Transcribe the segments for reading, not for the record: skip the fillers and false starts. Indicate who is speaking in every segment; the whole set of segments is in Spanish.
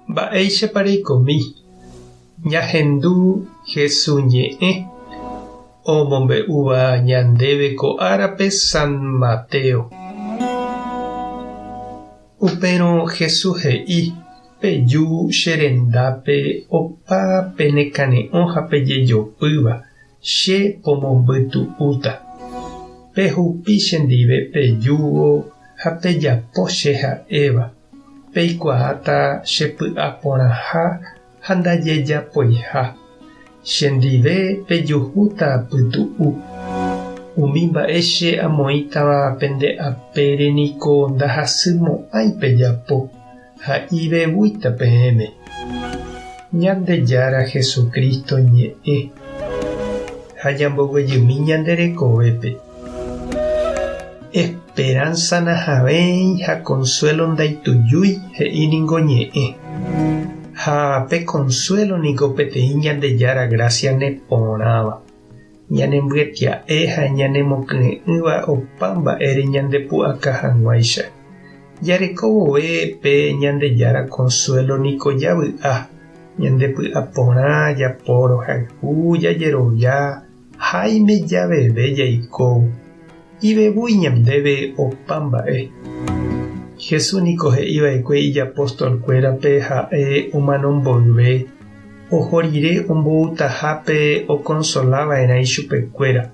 Speaker 1: Mba'éichapareikomi ñahendu Jesús ñe'ẽ omombe'úva ñandéve ko árape San Mateo. Upérõ Jesús he'i peju che rendápe opa penekane'õ ha pejejopýva che pomombytu'úta. Pehupi chendive pejúvo ha pejapo che ha'éva. Peikuaáta chepy'aporãha ha ndaje japoiha. Chendive pejuhúta pytu'u. Umi mba'e che amoĩtava pende apére niko ndahasymo'ãi pejapo ha ivevúita peẽme. Ñandejára Jesucristo ñe'ẽ ha ñamboguejymi ñanderekovépe. Esperanza nahavéi ha consuelo ndaitujúi he'íningo ñe'ẽ. Ha pe consuelo niko peteĩ ñandejára gracia neporãva. Ñanembyatya'e ha ñanemoky'ỹva opa mba'ére ñandepu'aka hag̃uáicha. Jareko vove pe ñandejára consuelo niko javy'a. Ñandepy'a porã japóro hayhu jajerovia háime javeve jaikóvo. Ivevúi ñandéve opa mba'e. Jesús niko he'iva'ekue ijapóstolkuérape ha'e omanomboyve. Oho rire omboutahápe okonsolava'erã ichupekuéra.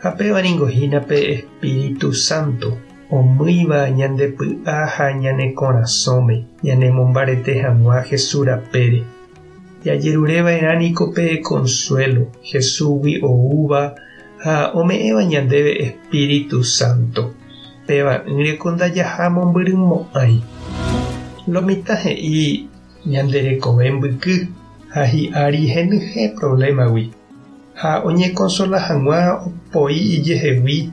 Speaker 1: Ha pevaringohínape Espíritu Santo omýiva ñandepy'a ha ñane korasõme ñanemombarete hag̃ua Jesús rapére. Jajerureva'erã niko pe consuelo Jesúsgui oúva ha ome'ẽva ñandéve Espíritu Santo. Peva'ỹreko ndajaha mombyrýmo'ãi. Lo mitã he'i ñanderekove mbyky ha hi'ári henyhẽ problemagui. Ha oñekonsola hag̃ua opoi ijehegui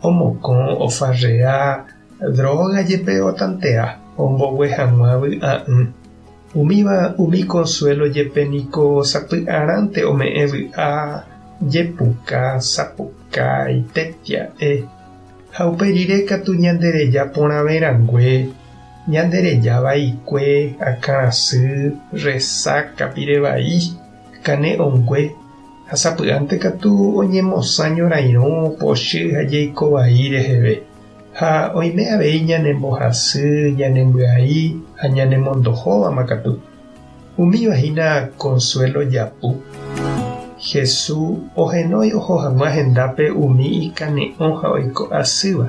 Speaker 1: omokõ ofarrea droga jepe otantea ombogue hag̃ua vy'a'ỹ. Umi consuelo jepe niko sapy'arãnte ome'ẽ vy'a jepuka, sapuka, itetia'e. Ha uperire katu ñandereja porãverangue, ñandereja vaikue, akãrasy, resaca pirevai, kane'õngue. Ha sapy'ánte katu oñemosã ñorairõ pochy ha jeikovai reheve. Ha oime avei ñanembohasy, ñanembya'i ha ñanemondohóvama katu. Umívahína consuelo japu. Jesús ohenói oho hag̃ua hendápe umi ikane'õ ha oiko asýva.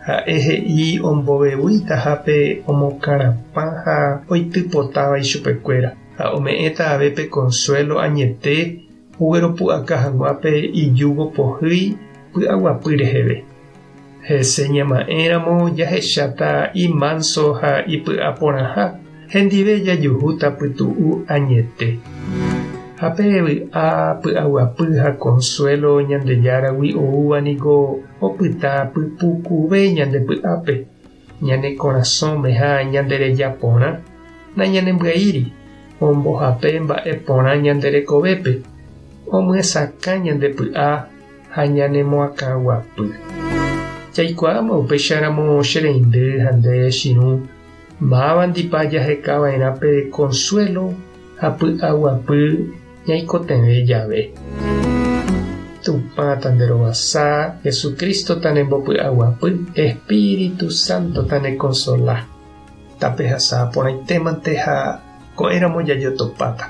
Speaker 1: Ha'e he'i ombovevúita hápe omokarãpã ha oitypotáva ichupekuéra. Ha ome'ẽta avepe consuelo añete ugueropu'aka hag̃uápe ijúvo pohýi py'aguapy reheve. Hese ñama'ẽramo jahecháta imanso ha ipy'aporãha hendive jajuhúta pytu'u añete. Ha pe vy'a py'aguapy ha consuelo ñandejáragui oúva niko opyta pypukuve ñandepy'ápe, ñane korasõme ha ñandereja porã na ñanembyaíri ombohape mba'e porã ñanderekovépe, omyesaka ñandepy'a ha ñanemoakaguapy. Jaikuaáma upéicharamo che reindy ha nde chirũ máva ndipa jahekava'erã pe consuelo ha py'aguapy ñaikotevẽ jave. Tupã tanderovasa, Jesucristo tanembopy'aguapy, Espíritu Santo tanekonsola. Tapehasa porãitémante ha ko'ẽramo jajotopáta.